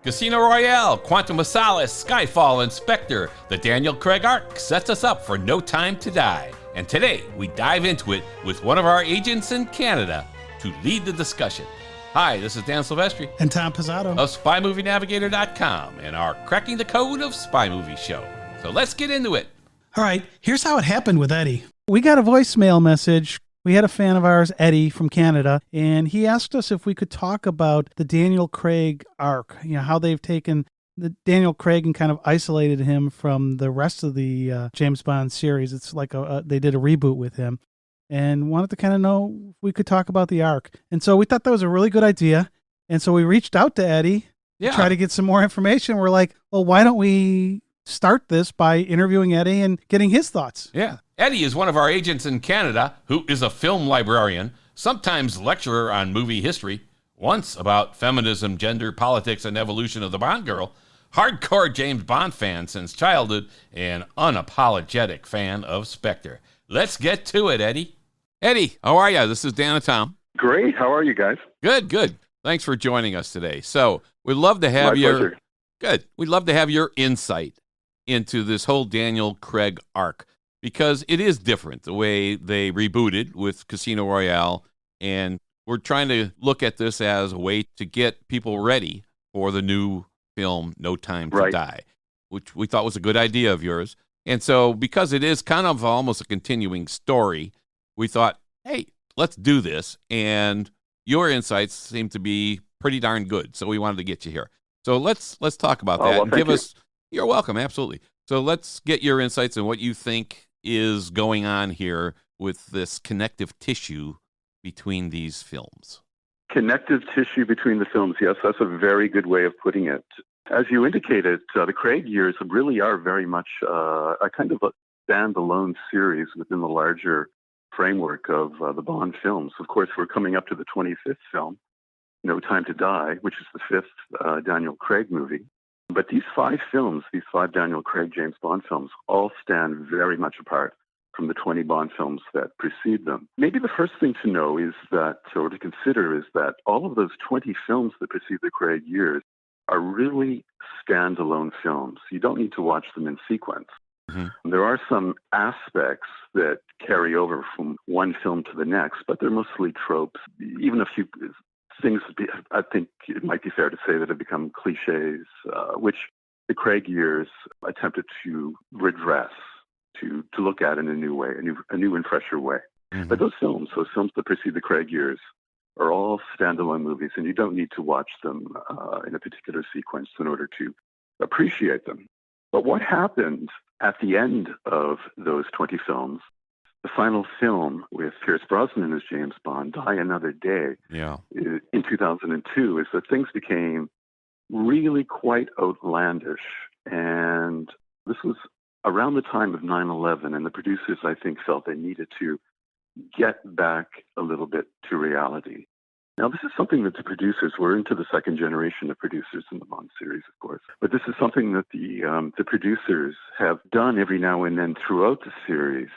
Casino Royale, Quantum of Solace, Skyfall, and SPECTRE, the Daniel Craig arc sets us up for No Time to Die. And today, we dive into it with one of our agents in Canada to lead the discussion. Hi, this is Dan Silvestri. And Tom Pizzato. Of SpyMovieNavigator.com and our Cracking the Code of Spy Movie show. So let's get into it. All right, here's how it happened with Eddie. We got a voicemail message. We had a fan of ours, Eddie, from Canada, and he asked us if we could talk about the Daniel Craig arc, how they've taken the Daniel Craig and kind of isolated him from the rest of the James Bond series. It's like they did a reboot with him, and wanted to kind of know if we could talk about the arc. And so we thought that was a really good idea, and so we reached out to Eddie to try to get some more information. We're like, well, why don't we start this by interviewing Eddie and getting his thoughts? Yeah. Eddie is one of our agents in Canada who is a film librarian, sometimes lecturer on movie history, once about feminism, gender, politics, and evolution of the Bond girl, hardcore James Bond fan since childhood, and unapologetic fan of Spectre. Let's get to it, Eddie. Eddie, how are you? This is Dan and Tom. Great. How are you guys? Good. Thanks for joining us today. So we'd love to have My pleasure. Good. We'd love to have your insight into this whole Daniel Craig arc, because it is different the way they rebooted with Casino Royale, and we're trying to look at this as a way to get people ready for the new film No Time to Die, which we thought was a good idea of yours. And so because it is kind of almost a continuing story, we thought, hey, let's do this. And your insights seem to be pretty darn good, so we wanted to get you here. So let's talk about that. Well, And thank you. You're welcome, absolutely. So let's get your insights on what you think is going on here with this connective tissue between these films. Connective tissue between the films. Yes, that's a very good way of putting it. As you indicated, the Craig years really are very much a kind of a standalone series within the larger framework of the Bond films. Of course, we're coming up to the 25th film, No Time to Die, which is the fifth Daniel Craig movie. But these five Daniel Craig James Bond films, all stand very much apart from the 20 Bond films that precede them. Maybe the first thing to know is that, or to consider, is that all of those 20 films that precede the Craig years are really standalone films. You don't need to watch them in sequence. Mm-hmm. There are some aspects that carry over from one film to the next, but they're mostly tropes. Even a few things, I think it might be fair to say, that have become cliches, which the Craig years attempted to redress, to look at in a new way, a new and fresher way. Mm-hmm. But those films that precede the Craig years, are all standalone movies, and you don't need to watch them in a particular sequence in order to appreciate them. But what happened at the end of those 20 films, the final film with Pierce Brosnan as James Bond, Die Another Day, in 2002, is that things became really quite outlandish. And this was around the time of 9/11, and the producers, I think, felt they needed to get back a little bit to reality. Now, this is something that the producers, we're into the second generation of producers in the Bond series, of course, but this is something that the producers have done every now and then throughout the series.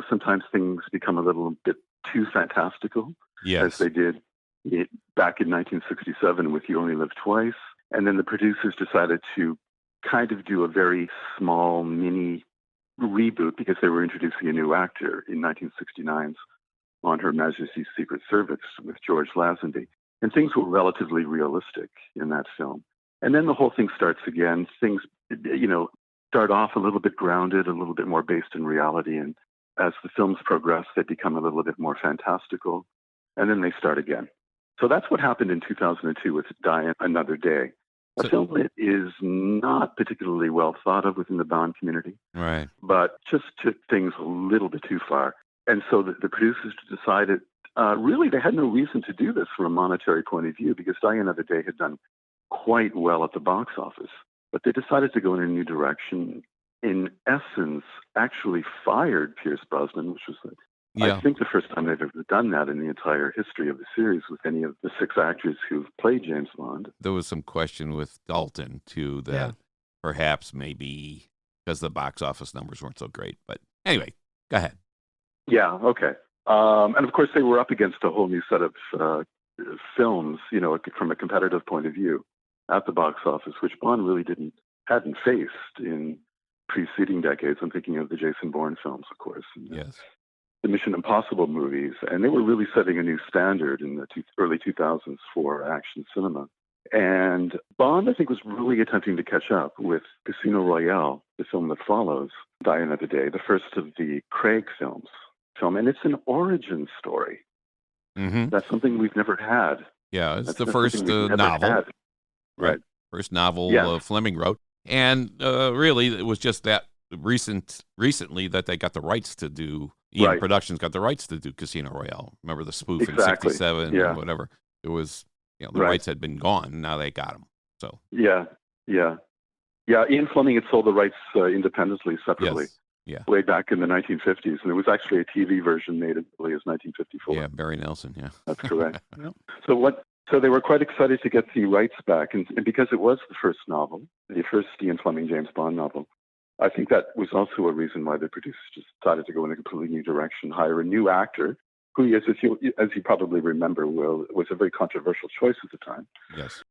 Sometimes things become a little bit too fantastical, as they did back in 1967 with You Only Live Twice. And then the producers decided to kind of do a very small mini reboot because they were introducing a new actor in 1969's On Her Majesty's Secret Service with George Lazenby. And things were relatively realistic in that film. And then the whole thing starts again. Things, start off a little bit grounded, a little bit more based in reality. And as the films progress, they become a little bit more fantastical. And then they start again. So that's what happened in 2002 with Die Another Day. A film that is not particularly well thought of within the Bond community, right? But just took things a little bit too far. And so the producers decided, really, they had no reason to do this from a monetary point of view, because Die Another Day had done quite well at the box office. But they decided to go in a new direction. In essence, actually fired Pierce Brosnan, which was, I think, the first time they've ever done that in the entire history of the series with any of the six actors who've played James Bond. There was some question with Dalton, too, that perhaps maybe because the box office numbers weren't so great. But anyway, go ahead. Yeah, okay. And of course, they were up against a whole new set of films, from a competitive point of view. at the box office, which Bond really hadn't faced in preceding decades. I'm thinking of the Jason Bourne films, of course. And, Yes. the Mission Impossible movies, and they were really setting a new standard in the early 2000s for action cinema. And Bond, I think, was really attempting to catch up with Casino Royale, the film that follows Die Another Day, the first of the Craig films. And it's an origin story. Mm-hmm. That's something we've never had. Yeah, it's That's the first novel. had. Right. First novel Yeah. Fleming wrote. And really, it was just that recently that they got the rights to do, Eon Productions got the rights to do Casino Royale. Remember the spoof in 67 and whatever? It was, the rights had been gone. Now they got them. So Yeah. Ian Fleming had sold the rights independently, separately. Yes. Yeah. Way back in the 1950s. And there was actually a TV version made as early as 1954. Yeah, Barry Nelson, yeah. That's correct. Yep. So they were quite excited to get the rights back. And because it was the first novel, the first Ian Fleming James Bond novel, I think that was also a reason why the producers just decided to go in a completely new direction, hire a new actor, who, as you probably remember, was a very controversial choice at the time. Yes.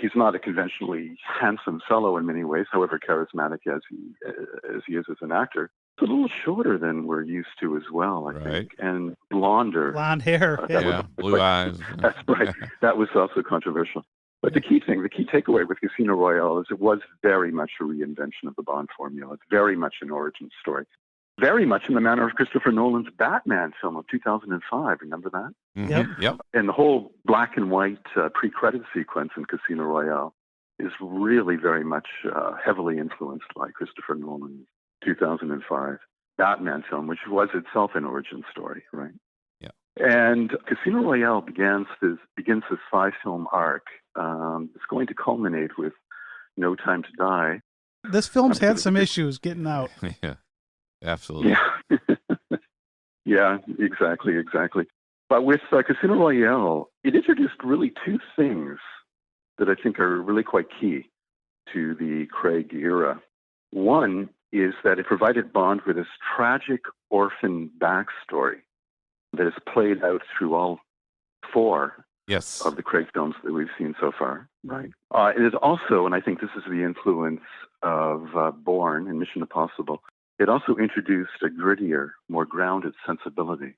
He's not a conventionally handsome fellow in many ways, however charismatic as he is as an actor. He's a little shorter than we're used to as well, I think, and blonder. Blonde hair. Blue eyes. That's right. That was also controversial. But the key takeaway with Casino Royale is it was very much a reinvention of the Bond formula. It's very much an origin story. Very much in the manner of Christopher Nolan's Batman film of 2005. Remember that? Mm-hmm. Yep. And the whole black and white pre-credit sequence in Casino Royale is really very much heavily influenced by Christopher Nolan's 2005 Batman film, which was itself an origin story, right? Yeah. And Casino Royale begins this 5-film arc. It's going to culminate with No Time to Die. This film's had some issues getting out. Yeah. Absolutely. Yeah. Yeah, exactly. But with Casino Royale, it introduced really two things that I think are really quite key to the Craig era. One is that it provided Bond with this tragic orphan backstory that is played out through all 4 of the Craig films that we've seen so far. Right. It is also, and I think this is the influence of Bourne and Mission Impossible, it also introduced a grittier, more grounded sensibility.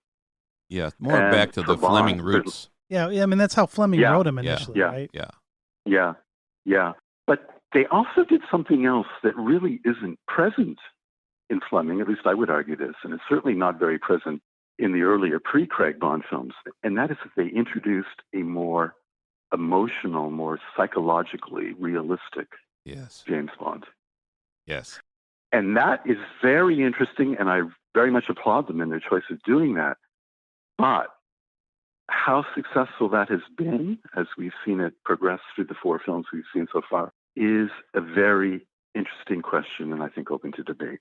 Yeah, more back to the Fleming roots. Yeah, I mean, that's how Fleming wrote him initially, right? Yeah. But they also did something else that really isn't present in Fleming, at least I would argue this, and it's certainly not very present in the earlier pre-Craig Bond films, and that is that they introduced a more emotional, more psychologically realistic James Bond. Yes. And that is very interesting, and I very much applaud them in their choice of doing that. But how successful that has been, as we've seen it progress through the 4 films we've seen so far, is a very interesting question, and I think open to debate.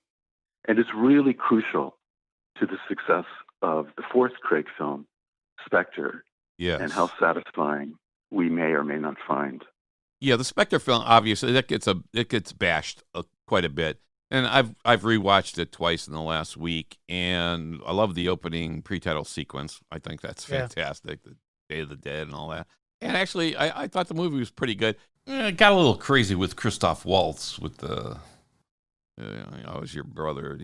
And it's really crucial to the success of the 4th Craig film, Spectre, and how satisfying we may or may not find. Yeah, the Spectre film, obviously, it gets bashed quite a bit. And I've rewatched it twice in the last week, and I love the opening pre-title sequence. I think that's fantastic, the Day of the Dead and all that. And actually, I thought the movie was pretty good. It got a little crazy with Christoph Waltz with the, I was your brother,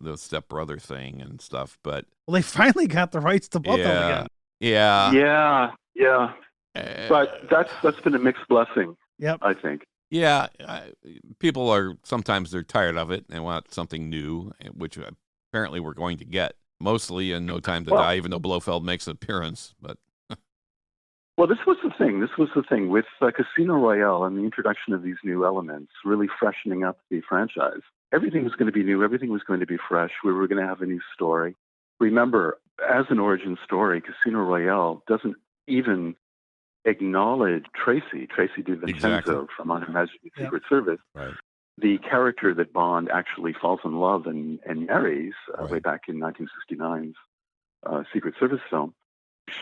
the step-brother thing and stuff. But well, they finally got the rights to both of them again. Yeah. But that's been a mixed blessing, I think. Yeah, people are sometimes they're tired of it and want something new, which apparently we're going to get mostly in No Time to Die, even though Blofeld makes an appearance. But well, this was the thing with Casino Royale and the introduction of these new elements, really freshening up the franchise. Everything was going to be new. Everything was going to be fresh. We were going to have a new story. Remember, as an origin story, Casino Royale doesn't even acknowledge Tracy DiVincenzo from On Her Majesty's Secret Service, the character that Bond actually falls in love and marries way back in 1969's Secret Service film.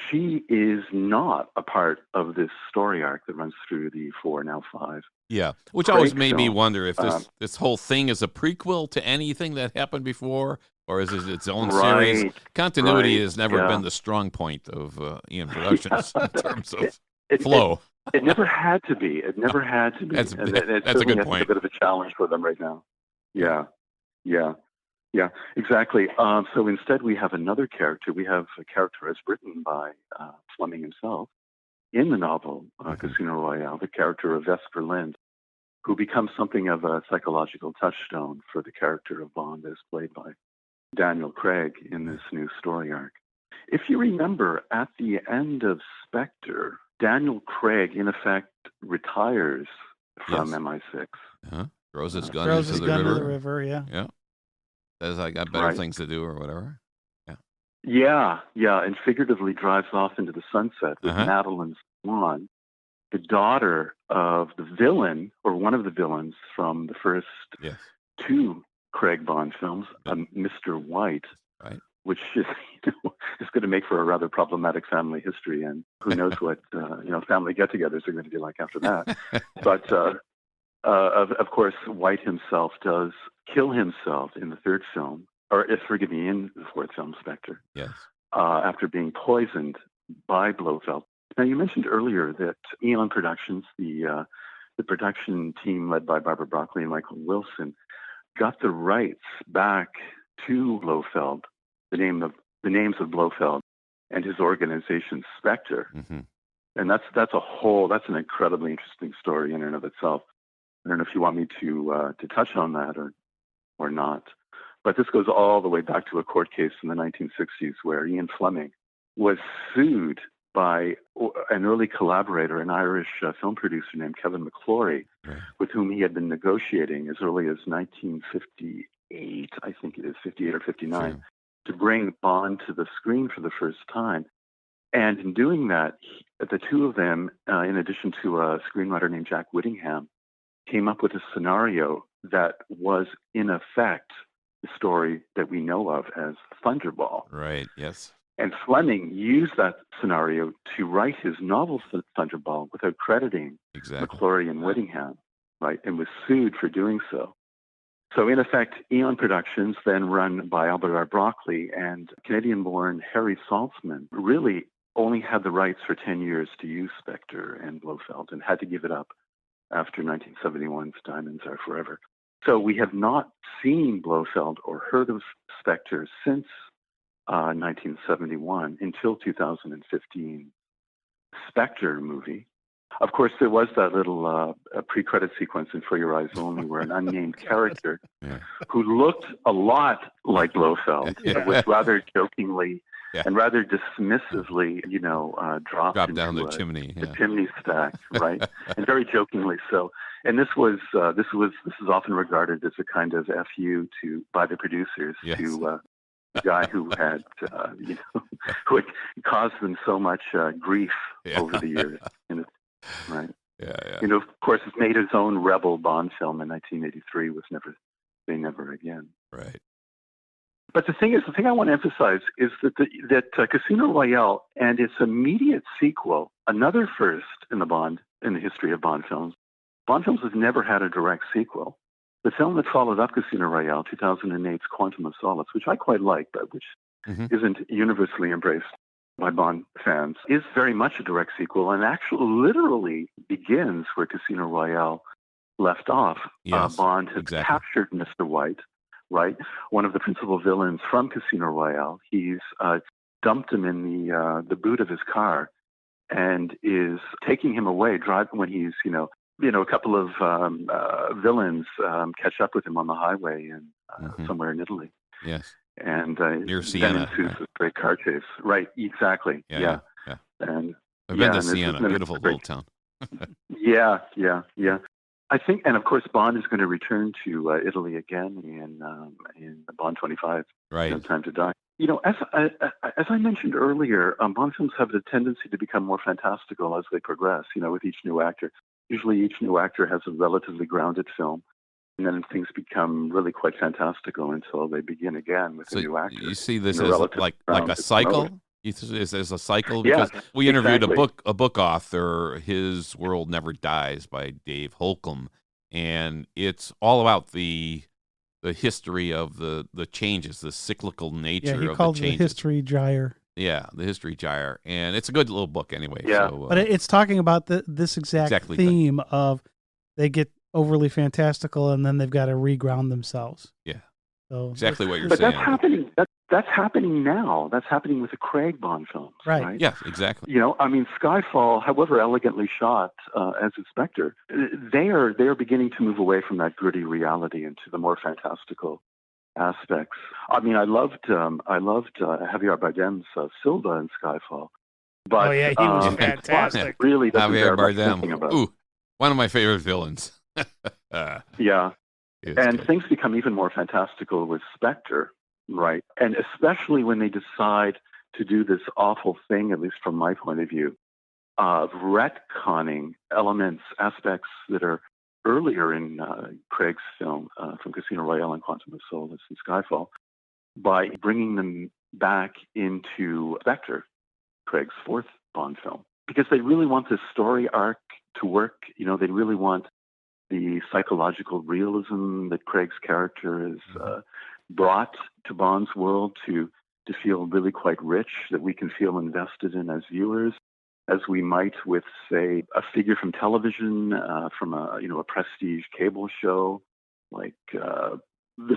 She is not a part of this story arc that runs through the 4, now 5. Yeah, which always made me wonder if this whole thing is a prequel to anything that happened before, or is it its own series? Continuity has never been the strong point of Eon Productions in terms of flow. It never had to be. It never had to be. That's And it's that's a certainly, good I think, a point. bit of a challenge for them right now. Yeah, yeah, yeah, exactly. So instead, we have another character. We have a character as written by Fleming himself in the novel Casino Royale, the character of Vesper Lind, who becomes something of a psychological touchstone for the character of Bond as played by Daniel Craig in this new story arc. If you remember, at the end of Spectre, Daniel Craig, in effect, retires from Yes. MI6. Uh-huh. Throws his gun Throws into his the gun river. to the river, yeah. Yeah. Says I got better Right. things to do or whatever. Yeah. Yeah, and figuratively drives off into the sunset with Uh-huh. Madeline Swan, the daughter of the villain, or one of the villains from the first Yes. two Craig Bond films, Mr. White, Right. which is, is going to make for a rather problematic family history, and who knows what family get-togethers are going to be like after that. But of course, White himself does kill himself in the third film, or forgive me, in the fourth film, Spectre, Yes. after being poisoned by Blofeld. Now, you mentioned earlier that Eon Productions, the production team led by Barbara Broccoli and Michael Wilson, got the rights back to Blofeld, the names of Blofeld and his organization Spectre. Mm-hmm. And that's an incredibly interesting story in and of itself. I don't know if you want me to touch on that or not. But this goes all the way back to a court case in the 1960s where Ian Fleming was sued by an early collaborator, an Irish film producer named Kevin McClory, Right. with whom he had been negotiating as early as 1958, I think it is, 58 or 59, Sure. to bring Bond to the screen for the first time. And in doing that, the two of them, in addition to a screenwriter named Jack Whittingham, came up with a scenario that was, in effect, the story that we know of as Thunderball. Right. Yes. And Fleming used that scenario to write his novel Thunderball without crediting Exactly. McClory and Whittingham, right, and was sued for doing so. So, in effect, Eon Productions, then run by Albert R. Broccoli and Canadian-born Harry Saltzman, really only had the rights for 10 years to use Spectre and Blofeld and had to give it up after 1971's Diamonds Are Forever. So we have not seen Blofeld or heard of Spectre since 1971 until 2015 Spectre movie. Of course, there was that little pre-credit sequence in For Your Eyes Only where an unnamed character who looked a lot like Blofeld was rather jokingly and rather dismissively, dropped down into the chimney. the chimney stack, right? And very jokingly so. And this is often regarded as a kind of FU by the producers to the guy who had who had caused them so much grief over the years. Right. Yeah. Of course, he made his own rebel Bond film in 1983. Was never Say Never Again. Right. But the thing I want to emphasize is that Casino Royale and its immediate sequel, another first in the history of Bond films. Bond films have never had a direct sequel. The film that followed up Casino Royale, 2008's Quantum of Solace, which I quite like, but which isn't universally embraced by Bond fans, is very much a direct sequel and actually literally begins where Casino Royale left off. Yes, Bond has captured Mr. White, right? One of the principal villains from Casino Royale. He's dumped him in the boot of his car and is taking him away, driving when he's, a couple of villains catch up with him on the highway somewhere in Italy. Yes. And near Siena. Then ensues this great car chase. Right, exactly. Yeah. And I've been to Siena, beautiful little town. Yeah. I think, and of course, Bond is going to return to Italy again in Bond 25. Right. No Time to Die. As I mentioned earlier, Bond films have the tendency to become more fantastical as they progress. With each new actor. Usually, each new actor has a relatively grounded film, and then things become really quite fantastical until they begin again with a new actor. You see this as like a cycle? Is a cycle? Because we interviewed a book author, His World Never Dies by Dave Holcomb, and it's all about the history of the changes, the cyclical nature of the changes. He called it the history gyre. Yeah, the history gyre, and it's a good little book anyway. Yeah. So, But it's talking about this exact Exactly. theme of they get overly fantastical and then they've got to reground themselves. Yeah. So Exactly what you're But saying. that's happening. That's happening now. That's happening with the Craig Bond films, Right. right? Yes, exactly. You know, I mean, Skyfall, however elegantly shot as a Spectre, they are beginning to move away from that gritty reality into the more fantastical aspects. I mean, I loved Javier Bardem's Silva in Skyfall, but Oh, yeah, he was the plot fantastic. really doesn't Javier bear much thinking Bardem. about. Ooh, one of my favorite villains. Yeah, It's and good. things become even more fantastical with Spectre, right? And especially when they decide to do this awful thing, at least from my point of view, of retconning elements, aspects that are earlier in Craig's film from Casino Royale and Quantum of Solace and Skyfall, by bringing them back into Spectre, Craig's fourth Bond film, because they really want this story arc to work. You know, they really want the psychological realism that Craig's character is brought to Bond's world to feel really quite rich, that we can feel invested in as viewers, as we might with, say, a figure from television, from a prestige cable show, like The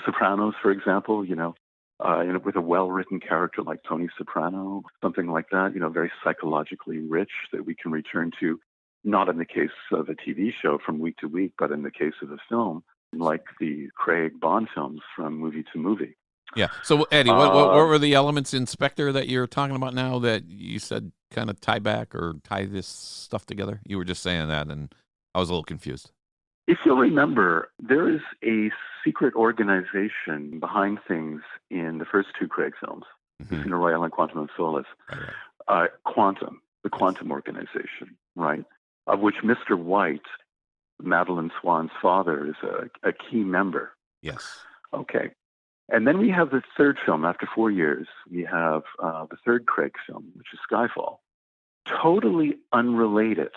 Sopranos, for example. With a well-written character like Tony Soprano, something like that. You know, very psychologically rich that we can return to, not in the case of a TV show from week to week, but in the case of a film like the Craig Bond films from movie to movie. Yeah. So, Eddie, what were the elements in Spectre that you're talking about now that you said kind of tie back or tie this stuff together? You were just saying that, and I was a little confused. If you'll remember, there is a secret organization behind things in the first two Craig films, Casino Royale and Quantum of Solace. Right. Quantum, the Quantum Organization, right? Of which Mr. White, Madeline Swan's father, is a key member. Yes. Okay. And then we have the third film. After 4 years, we have the third Craig film, which is Skyfall. Totally unrelated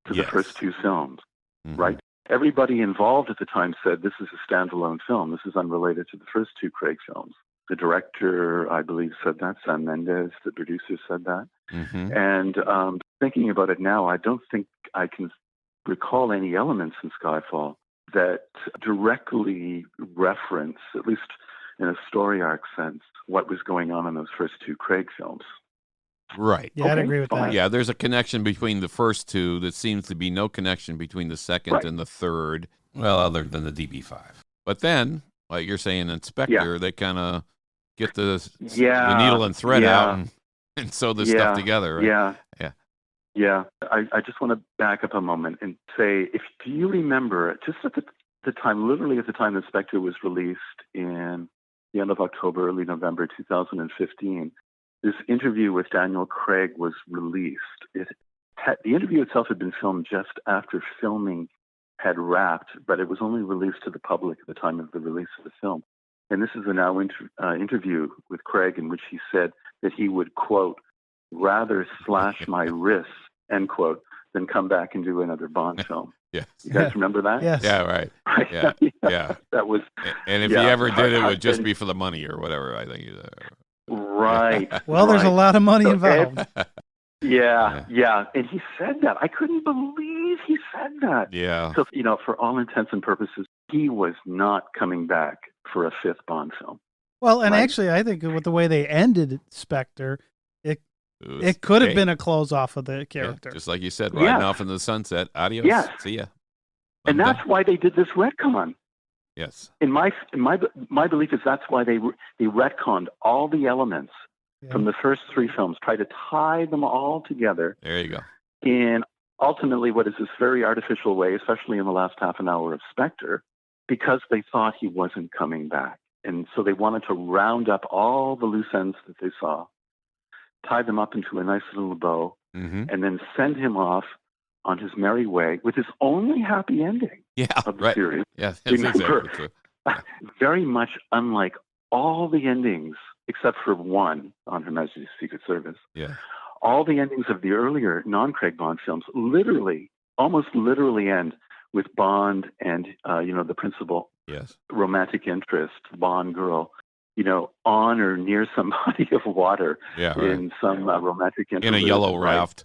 to the first two films, right? Everybody involved at the time said this is a standalone film. This is unrelated to the first two Craig films. The director, I believe, said that. Sam Mendes, the producer, said that. And thinking about it now, I don't think I can recall any elements in Skyfall that directly reference, at least in a story arc sense, what was going on in those first two Craig films. Right. Yeah, I'd agree with that. Yeah, there's a connection between the first two that seems to be no connection between the second and the third. Well, other than the DB5. But then, like you're saying in Spectre, they kind of get the needle and thread out and sew this stuff together. Right? Yeah. I just want to back up a moment and say, do you remember, just at the time, literally at the time that Spectre was released in the end of October, early November 2015, this interview with Daniel Craig was released. The interview itself had been filmed just after filming had wrapped, but it was only released to the public at the time of the release of the film. And this is a now interview with Craig in which he said that he would, quote, rather slash my wrists, end quote, than come back and do another Bond film. Yes. You guys remember that? Yes. Yeah, right. Yeah. Yeah. That was. And if he ever did, it would just be for the money or whatever, I think. Right. Well, there's a lot of money involved. Yeah. And he said that. I couldn't believe he said that. Yeah. So, for all intents and purposes, he was not coming back for a fifth Bond film. Well, and actually, I think with the way they ended Spectre, it could have been a close off of the character. Yeah, just like you said, riding off into the sunset. Adios. Yes. See ya. And that's why they did this retcon. Yes. In my belief is that's why they retconned all the elements from the first three films, try to tie them all together. There you go. In ultimately what is this very artificial way, especially in the last half an hour of Spectre, because they thought he wasn't coming back. And so they wanted to round up all the loose ends that they saw, tie them up into a nice little bow, and then send him off on his merry way with his only happy ending of the series. Yeah, that's exactly true. Very much unlike all the endings, except for one on Her Majesty's Secret Service. Yeah. All the endings of the earlier non-Craig Bond films almost literally end with Bond and, the principal romantic interest, Bond girl, on or near some body of water Yeah, right. in some romantic In a interlude, yellow right? raft.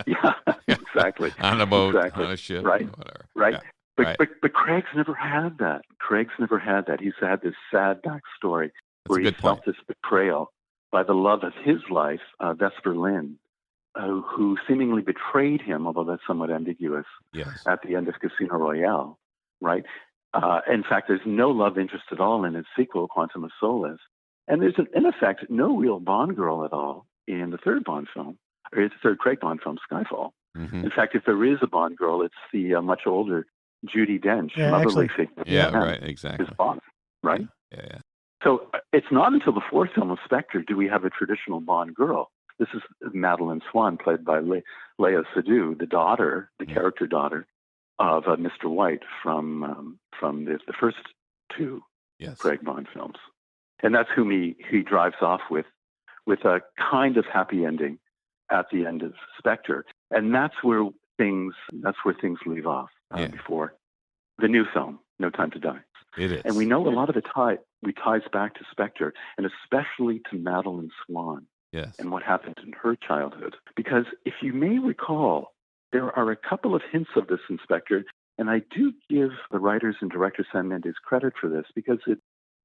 Yeah, exactly. On a boat, Exactly. on a ship, Right. whatever. Right. Yeah, But, right. but Craig's never had that. Craig's never had that. He's had this sad backstory That's where a he good point. felt this betrayal by the love of his life, Vesper Lynn, who seemingly betrayed him, although that's somewhat ambiguous, Yes. at the end of Casino Royale, right? In fact, there's no love interest at all in its sequel, Quantum of Solace. And there's, in effect, no real Bond girl at all in the third Bond film, or the third Craig Bond film, Skyfall. Mm-hmm. In fact, if there is a Bond girl, it's the much older Judi Dench, Yeah, motherly actually. figure. Yeah, Yeah, right, exactly. is Bond, right? Yeah. So it's not until the fourth film of Spectre do we have a traditional Bond girl. This is Madeline Swan, played by Leia Seydoux, the daughter, the character daughter of Mr. White from the first two Yes. Craig Bond films. And that's whom he drives off with a kind of happy ending at the end of Spectre. And that's where things leave off before the new film, No Time to Die. It is. And we know a lot of it ties back to Spectre, and especially to Madeline Swan. Yes. And what happened in her childhood. Because if you may recall, there are a couple of hints of this in Spectre, and I do give the writers and director Sam Mendes credit for this because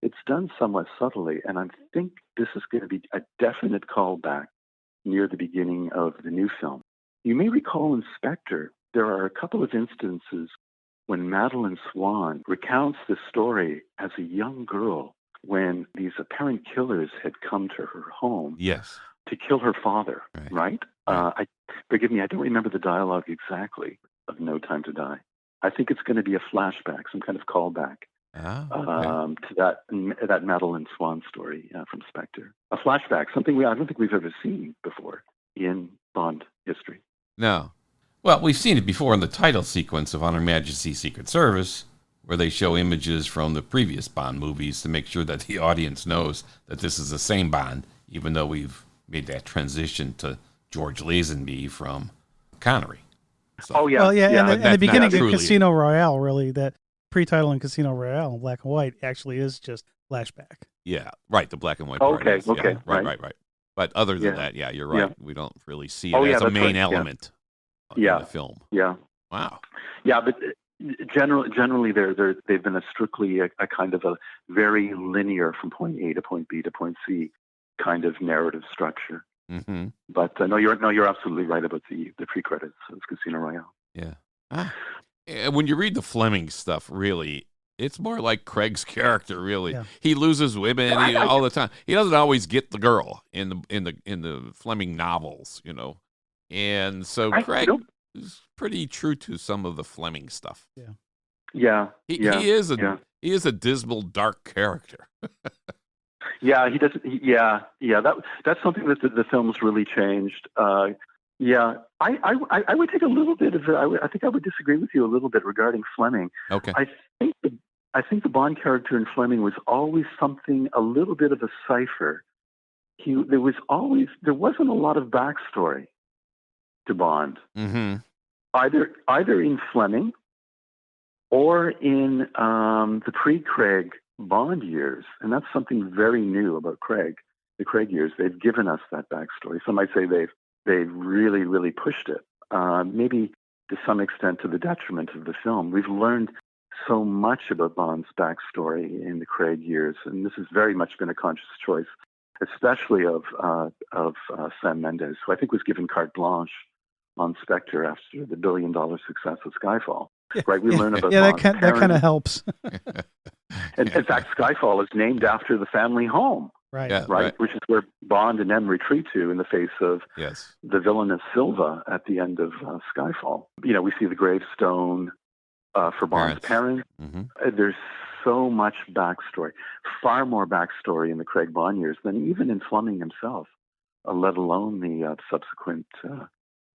it's done somewhat subtly, and I think this is going to be a definite callback near the beginning of the new film. You may recall in Spectre, there are a couple of instances when Madeline Swan recounts the story as a young girl when these apparent killers had come to her home to kill her father, right? Forgive me, I don't remember the dialogue exactly of No Time to Die. I think it's going to be a flashback, some kind of callback to that Madeline Swan story from Spectre. A flashback, something I don't think we've ever seen before in Bond history. No. Well, we've seen it before in the title sequence of On Her Majesty's Secret Service, where they show images from the previous Bond movies to make sure that the audience knows that this is the same Bond, even though we've made that transition to George Lazenby from Connery. So, oh, yeah. Well, yeah, and the beginning of truly Casino Royale, really, that pre-title in Casino Royale in black and white actually is just flashback. Yeah, right, the black and white part. Okay, is, okay. Right. But other than that, you're right. Yeah. We don't really see it as a main element in the film. Yeah. Wow. Yeah, but generally they've been strictly a kind of a very linear from point A to point B to point C kind of narrative structure. Mm-hmm. But no, you're absolutely right about the pre-credits of Casino Royale. Yeah. And when you read the Fleming stuff, really, it's more like Craig's character. Really, he loses women all the time. He doesn't always get the girl in the Fleming novels, and so Craig is pretty true to some of the Fleming stuff. Yeah. He is a dismal, dark character. Yeah, he doesn't. That's something that the film's really changed. I would take a little bit of. I think I would disagree with you a little bit regarding Fleming. Okay. I think the Bond character in Fleming was always something a little bit of a cipher. There wasn't a lot of backstory to Bond. Mm-hmm. Either in Fleming or in the pre-Craig Bond years, and that's something very new about Craig. The Craig years, they've given us that backstory. Some might say they've really, really pushed it. Maybe to some extent to the detriment of the film. We've learned so much about Bond's backstory in the Craig years, and this has very much been a conscious choice, especially of Sam Mendes, who I think was given carte blanche on Spectre after the billion-dollar success of Skyfall. Right, we learn about Bond's that kind of helps. And in fact, Skyfall is named after the family home, right, which is where Bond and M retreat to in the face of the villainous Silva at the end of Skyfall. We see the gravestone for Bond's parents. Mm-hmm. There's so much backstory, far more backstory in the Craig Bond years than even in Fleming himself, let alone the subsequent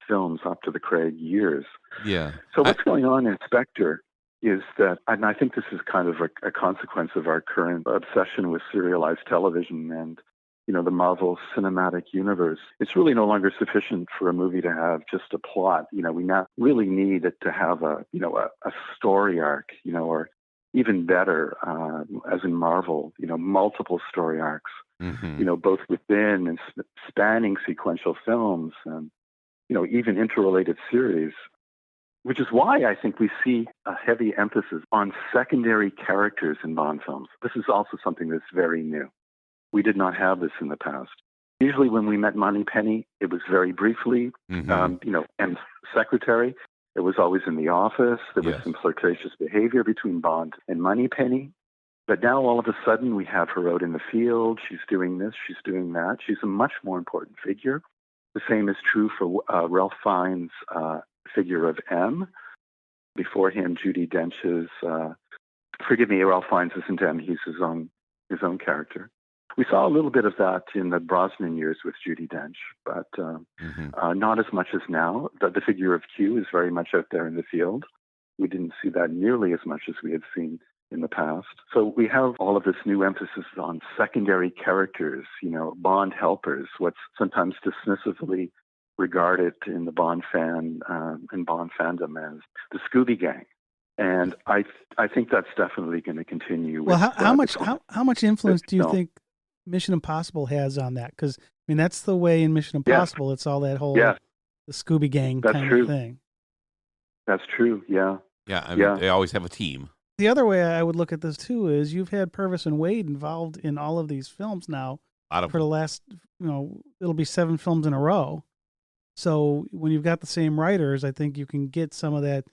films up to the Craig years. Yeah. So what's going on in Spectre is that, and I think this is kind of a consequence of our current obsession with serialized television and, the Marvel Cinematic Universe. It's really no longer sufficient for a movie to have just a plot. We now really need it to have a story arc, or even better, as in Marvel, multiple story arcs, Mm-hmm. both within and spanning sequential films and, even interrelated series, which is why I think we see a heavy emphasis on secondary characters in Bond films. This is also something that's very new. We did not have this in the past. Usually when we met Moneypenny, it was very briefly, Mm-hmm. and secretary. It was always in the office. There was Yes. some flirtatious behavior between Bond and Moneypenny. But now all of a sudden we have her out in the field. She's doing this, she's doing that. She's a much more important figure. The same is true for Ralph Fiennes' figure of M. Before him, Judi Dench's, forgive me, Ralph Fiennes isn't M, he's his own character. We saw a little bit of that in the Brosnan years with Judi Dench, but not as much as now. The figure of Q is very much out there in the field. We didn't see that nearly as much as we had seen in the past. So we have all of this new emphasis on secondary characters, Bond helpers, what's sometimes dismissively regarded in the Bond in Bond fandom as the Scooby Gang. And I think that's definitely going to continue. Well, with, how much influence do you film. think Mission Impossible has on that? Because that's the way in Mission Yeah. Impossible. It's all that whole Yeah. the Scooby Gang That's kind true. of thing. That's true, yeah. Yeah. I mean, Yeah. they always have a team. The other way I would look at this too is you've had Purvis and Wade involved in all of these films now A lot of for the last, it'll be 7 films in a row. So when you've got the same writers, I think you can get some of that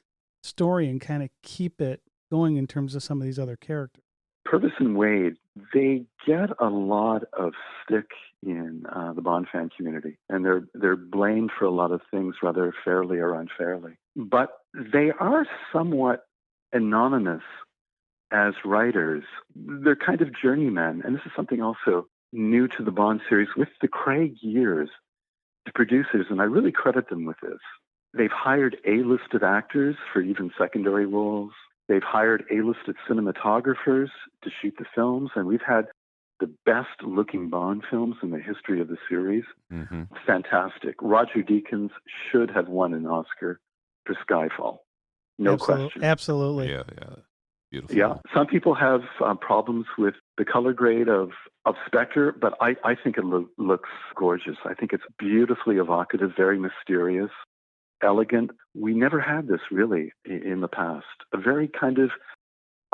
story and kind of keep it going in terms of some of these other characters. Purvis and Wade, they get a lot of stick in the Bond fan community, and they're blamed for a lot of things, rather fairly or unfairly. But they are somewhat anonymous as writers. They're kind of journeymen, and this is something also new to the Bond series with the Craig years. The producers, and I really credit them with this, they've hired A-listed actors for even secondary roles. They've hired A-listed cinematographers to shoot the films, and we've had the best-looking Bond films in the history of the series. Mm-hmm. Fantastic. Roger Deakins should have won an Oscar for Skyfall. No question. Absolutely. Yeah. Beautiful. Yeah. Some people have problems with the color grade of Spectre, but I think it looks gorgeous. I think it's beautifully evocative, very mysterious, elegant. We never had this really in the past. A very kind of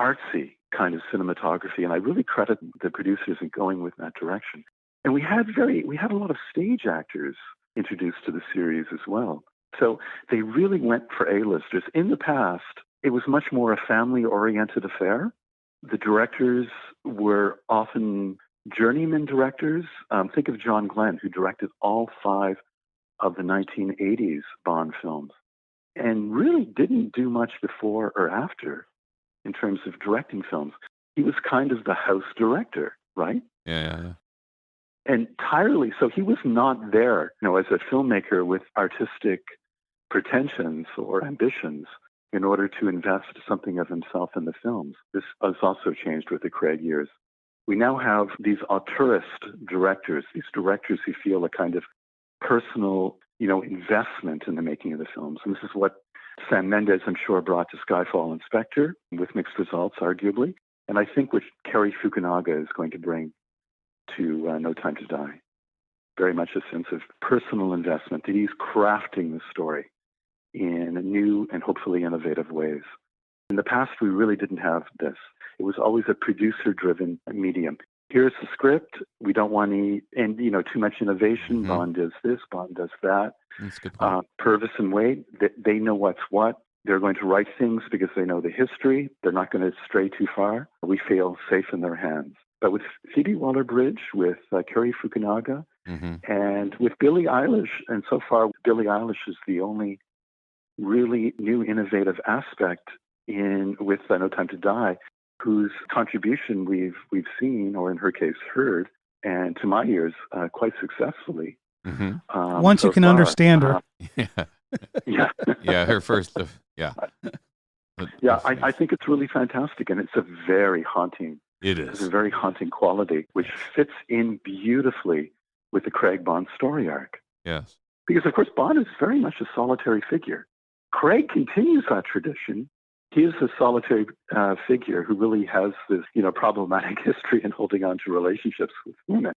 artsy kind of cinematography, and I really credit the producers in going with that direction. And we had a lot of stage actors introduced to the series as well. So they really went for A-listers. In the past, it was much more a family-oriented affair. The directors were often journeyman directors. Think of John Glenn, who directed all 5 of the 1980s Bond films, and really didn't do much before or after in terms of directing films. He was kind of the house director, right? Yeah. Entirely. So he was not there, as a filmmaker with artistic pretensions or ambitions in order to invest something of himself in the films. This has also changed with the Craig years. We now have these auteurist directors, these directors who feel a kind of personal, investment in the making of the films. And this is what Sam Mendes, I'm sure, brought to Skyfall and Spectre, with mixed results, arguably. And I think what Cary Fukunaga is going to bring to No Time to Die. Very much a sense of personal investment, that he's crafting the story in new and hopefully innovative ways. In the past, we really didn't have this. It was always a producer-driven medium. Here's the script. We don't want any, too much innovation. Mm-hmm. Bond does this, Bond does that. That's a good point. Purvis and Wade, they know what's what. They're going to write things because they know the history. They're not going to stray too far. We feel safe in their hands. But with Phoebe Waller-Bridge, with Cary Fukunaga, Mm-hmm. and with Billie Eilish, and so far Billie Eilish is the only really new innovative aspect with No Time to Die, whose contribution we've seen, or in her case heard, and to my ears, quite successfully. Mm-hmm. Once so you can far. understand her. Yeah. Yeah, her first. Yeah. Yeah, I think it's really fantastic, and it's a very haunting. It It's is. a very haunting quality, which fits in beautifully with the Craig Bond story arc. Yes. Because, of course, Bond is very much a solitary figure. Craig continues that tradition, he is a solitary figure who really has this, problematic history in holding on to relationships with women.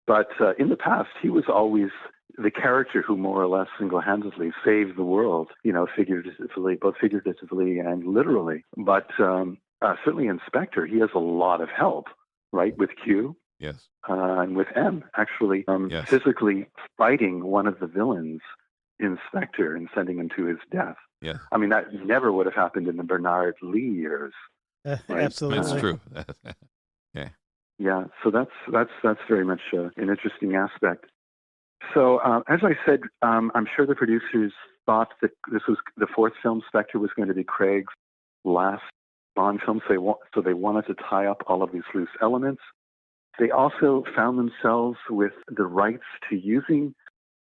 But in the past, he was always the character who more or less single-handedly saved the world, figuratively, both figuratively and literally. But certainly in Spectre, he has a lot of help, right, with Q. Yes. And with M, actually Yes. physically fighting one of the villains in Spectre and sending him to his death. Yeah. I mean, that never would have happened in the Bernard Lee years. Right? Absolutely. That's true. Yeah. Yeah, so that's very much an interesting aspect. So as I said, I'm sure the producers thought that this was the fourth film, Spectre, was going to be Craig's last Bond film, so they wanted to tie up all of these loose elements. They also found themselves with the rights to using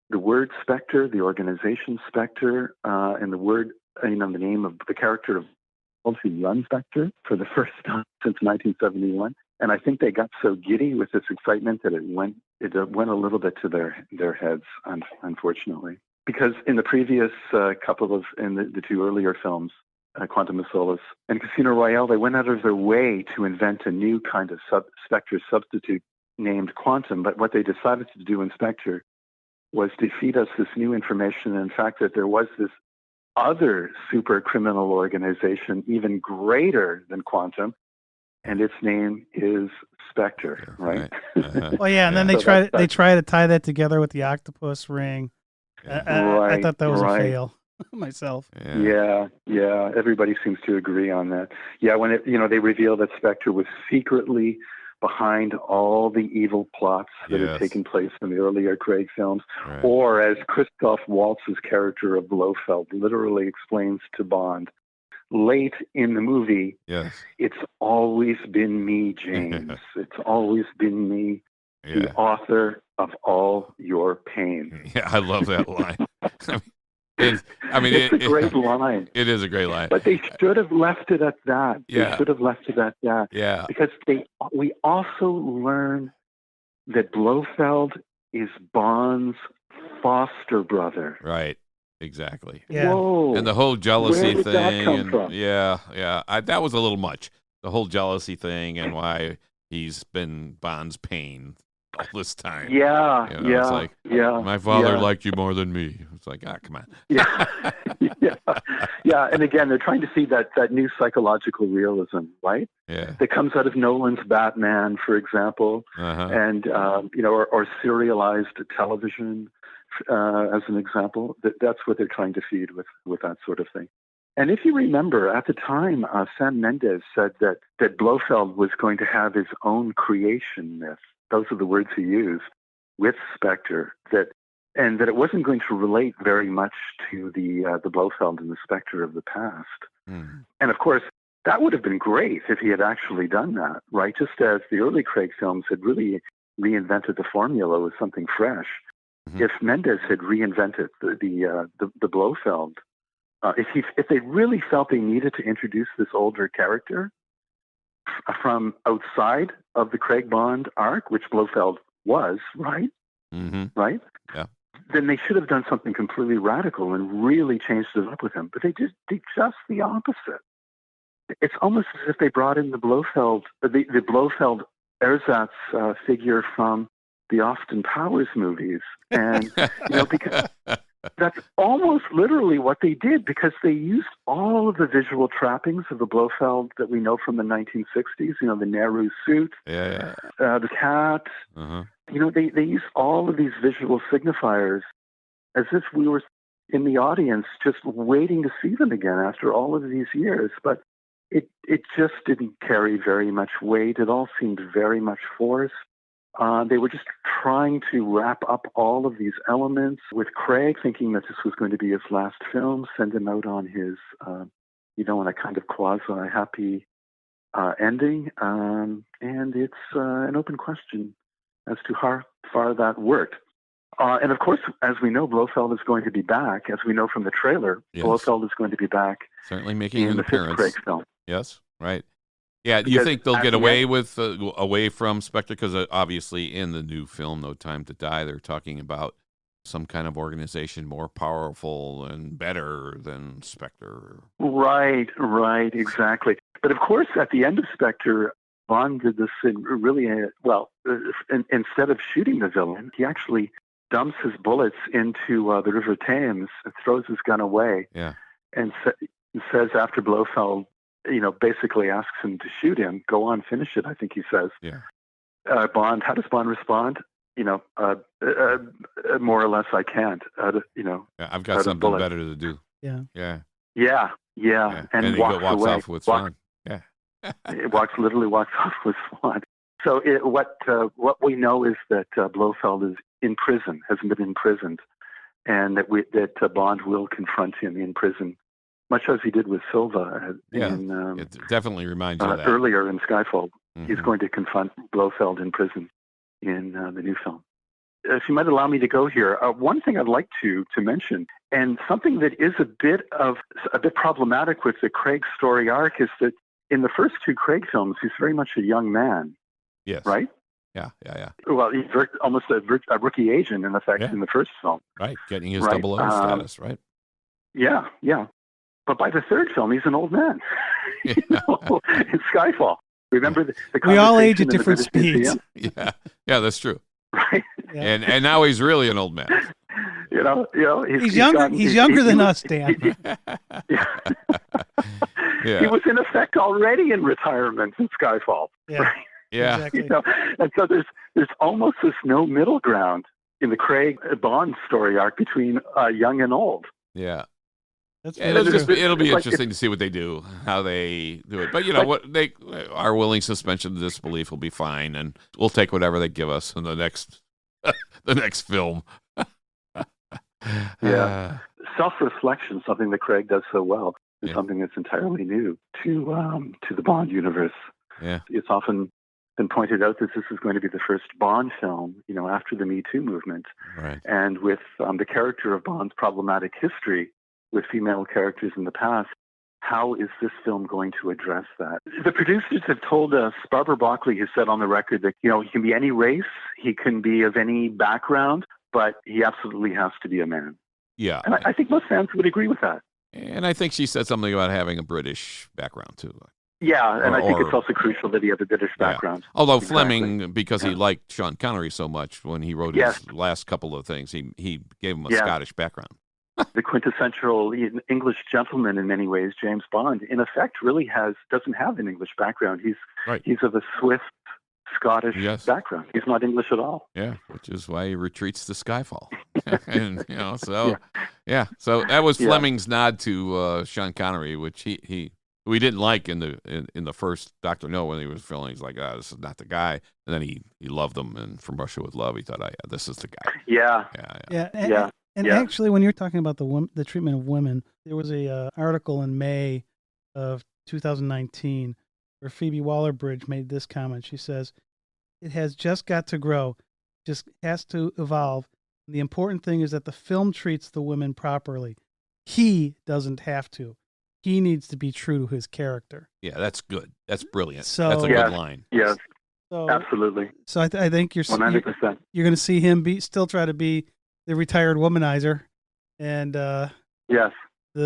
the word Spectre, the organization Spectre, and the word, the name of the character of who runs Spectre for the first time since 1971. And I think they got so giddy with this excitement that it went a little bit to their heads, unfortunately. Because in the previous in the two earlier films, Quantum of Solace and Casino Royale, they went out of their way to invent a new kind of Spectre substitute named Quantum. But what they decided to do in Spectre was to feed us this new information, in fact, that there was this other super criminal organization even greater than Quantum, and its name is Spectre, right? Well, yeah, and then they try to tie that together with the octopus ring. I thought that was a fail myself. Yeah. Everybody seems to agree on that. Yeah, when they reveal that Spectre was secretly behind all the evil plots that had taken place in the earlier Craig films, or as Christoph Waltz's character of Blofeld literally explains to Bond late in the movie, it's always been me, James. It's always been me, the author of all your pain. Yeah, I love that line. It's a great line. It is a great line. But they should have left it at that. Yeah. They should have left it at that. Yeah. Because we also learn that Blofeld is Bond's foster brother. Right. Exactly. Yeah. Whoa. And the whole jealousy Where did thing. that come from? Yeah. That was a little much. The whole jealousy thing and why he's been Bond's pain all this time. Yeah. It's like, my father liked you more than me. It's like, come on. Yeah. And again, they're trying to see that new psychological realism, right? Yeah. That comes out of Nolan's Batman, for example, and or serialized television, as an example. That's what they're trying to feed with that sort of thing. And if you remember, at the time, Sam Mendes said that Blofeld was going to have his own creation myth. Those are the words he used with Spectre. And that it wasn't going to relate very much to the Blofeld and the Spectre of the past. Mm. And of course, that would have been great if he had actually done that, right? Just as the early Craig films had really reinvented the formula with something fresh. Mm-hmm. If Mendes had reinvented the Blofeld, if they really felt they needed to introduce this older character from outside of the Craig Bond arc, which Blofeld was, right? Mm-hmm. Right? Yeah. Then they should have done something completely radical and really changed it up with him. But they did just the opposite. It's almost as if they brought in the Blofeld ersatz figure from the Austin Powers movies, and because that's almost literally what they did, because they used all of the visual trappings of the Blofeld that we know from the 1960s. The Nehru suit, the cat. Uh-huh. They used all of these visual signifiers as if we were in the audience just waiting to see them again after all of these years. But it just didn't carry very much weight. It all seemed very much forced. They were just trying to wrap up all of these elements with Craig, thinking that this was going to be his last film, send him out on his, on a kind of quasi-happy ending. And it's an open question as to how far that worked. And of course, as we know, Blofeld is going to be back. As we know from the trailer, Blofeld is going to be back. Certainly making an appearance. Craig film. Yes, right. Yeah, do you think they'll get away from Spectre? Because obviously in the new film, No Time to Die, they're talking about some kind of organization more powerful and better than Spectre. Right, exactly. But of course, at the end of Spectre, Bond did this in really, instead of shooting the villain, he actually dumps his bullets into the River Thames and throws his gun away. Yeah. And says after Blofeld, basically asks him to shoot him, go on, finish it, I think he says. Yeah. How does Bond respond? More or less, I can't. I've got something better to do. Yeah. Yeah. And walks away. Off with Swan. Yeah. It literally walks off with Swan. So what we know is that Blofeld is in prison, hasn't been imprisoned, and that Bond will confront him in prison, much as he did with Silva. It definitely reminds you of that. Earlier in Skyfall. Mm-hmm. He's going to confront Blofeld in prison in the new film. If you might allow me to go here, one thing I'd like to mention, and something that is a bit problematic with the Craig story arc, is that in the first two Craig films, he's very much a young man. Yes. Right? Yeah. Well, he's almost a rookie agent, in effect, in the first film. Right, getting his 00 status, right? Yeah. But by the third film, he's an old man. Yeah. In Skyfall. Remember the we all age at different speeds. Yeah, that's true. Right. Yeah. And now he's really an old man. He's younger than us, Dan. Yeah. He was in effect already in retirement in Skyfall. Yeah. Right? Yeah. Exactly. And so there's almost this no middle ground in the Craig Bond story arc between young and old. Yeah. It'll be interesting to see what they do, how they do it. But our willing suspension of disbelief will be fine, and we'll take whatever they give us in the next film. Yeah, self-reflection, something that Craig does so well, is something that's entirely new to the Bond universe. Yeah, it's often been pointed out that this is going to be the first Bond film, after the Me Too movement, right? And with the character of Bond's problematic history with female characters in the past, how is this film going to address that? The producers have told us, Barbara Broccoli has said on the record that, he can be any race, he can be of any background, but he absolutely has to be a man. Yeah. And I think most fans would agree with that. And I think she said something about having a British background, too. Yeah, and I think it's also crucial that he has a British background. Although Fleming, because he liked Sean Connery so much, when he wrote his last couple of things, he gave him a Scottish background. The quintessential English gentleman in many ways, James Bond, in effect, really doesn't have an English background. He's of a Swiss, Scottish background. He's not English at all. Yeah, which is why he retreats to Skyfall. And so that was Fleming's nod to Sean Connery, which we didn't like in the first Dr. No when he was filming. He's like, this is not the guy. And then he loved him, and From Russia with Love, he thought, this is the guy. Yeah. And actually, when you're talking about the treatment of women, there was a article in May of 2019 where Phoebe Waller-Bridge made this comment. She says, "It has just got to grow, just has to evolve. The important thing is that the film treats the women properly. He doesn't have to. He needs to be true to his character." Yeah, that's good. That's brilliant. So, that's a good line. Yes, so, absolutely. So I think you're 100%. You're going to see him still try to be the retired womanizer, and the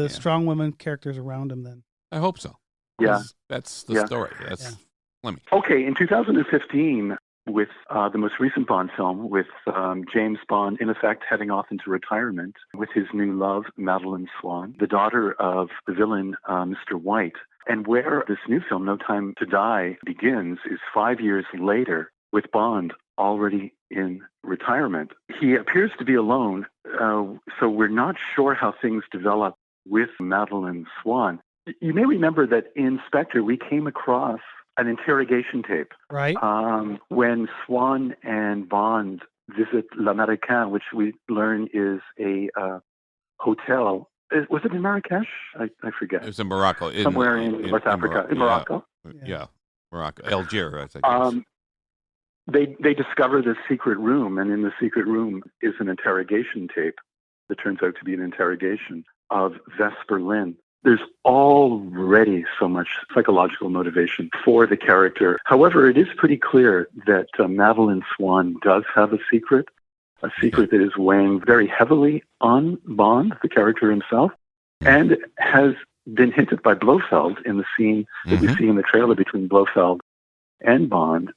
strong women characters around him. Then I hope so. Yeah, that's the story. That's Fleming. Okay, in 2015, with the most recent Bond film, with James Bond in effect heading off into retirement with his new love, Madeleine Swan, the daughter of the villain, Mr. White, and where this new film, No Time to Die, begins is 5 years later with Bond already in retirement. He appears to be alone, so we're not sure how things develop with Madeleine Swan. You may remember that in Spectre, we came across an interrogation tape. Right. When Swan and Bond visit L'Américain, which we learn is a hotel. Was it in Marrakesh? I forget. It was in Morocco. Somewhere in North Africa. In Morocco? Yeah. Morocco. Algiers, I think. They discover this secret room, and in the secret room is an interrogation tape that turns out to be an interrogation of Vesper Lynn. There's already so much psychological motivation for the character. However, it is pretty clear that Madeleine Swan does have a secret a secret that is weighing very heavily on Bond, the character himself, and has been hinted by Blofeld in the scene that we see in the trailer between Blofeld and Bond.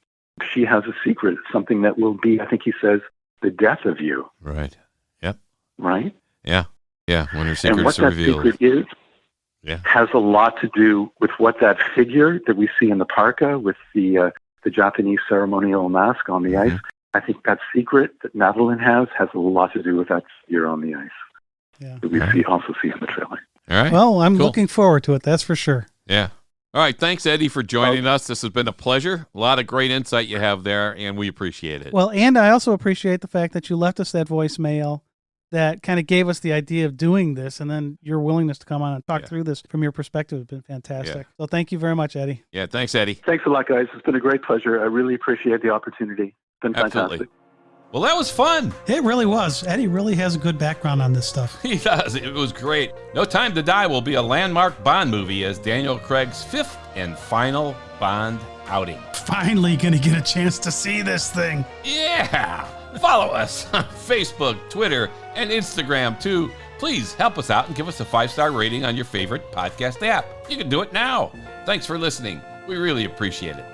She has a secret, something that will be, I think he says, the death of you. Right. Yep. Right? Yeah. Yeah. When her And secret's what that revealed. secret is Yeah. has a lot to do with what that figure that we see in the parka with the Japanese ceremonial mask on the ice. I think that secret that Madeline has a lot to do with that figure on the ice. Yeah. That we also see in the trailer. All right. Well, I'm Cool. looking forward to it. That's for sure. Yeah. All right. Thanks, Eddie, for joining us. This has been a pleasure. A lot of great insight you have there, and we appreciate it. Well, and I also appreciate the fact that you left us that voicemail that kind of gave us the idea of doing this, and then your willingness to come on and talk through this from your perspective has been fantastic. So thank you very much, Eddie. Yeah. Thanks, Eddie. Thanks a lot, guys. It's been a great pleasure. I really appreciate the opportunity. It's been Absolutely. fantastic. Well, that was fun. It really was. Eddie really has a good background on this stuff. He does. It was great. No Time to Die will be a landmark Bond movie as Daniel Craig's fifth and final Bond outing. Finally going to get a chance to see this thing. Yeah. Follow us on Facebook, Twitter, and Instagram, too. Please help us out and give us a 5-star rating on your favorite podcast app. You can do it now. Thanks for listening. We really appreciate it.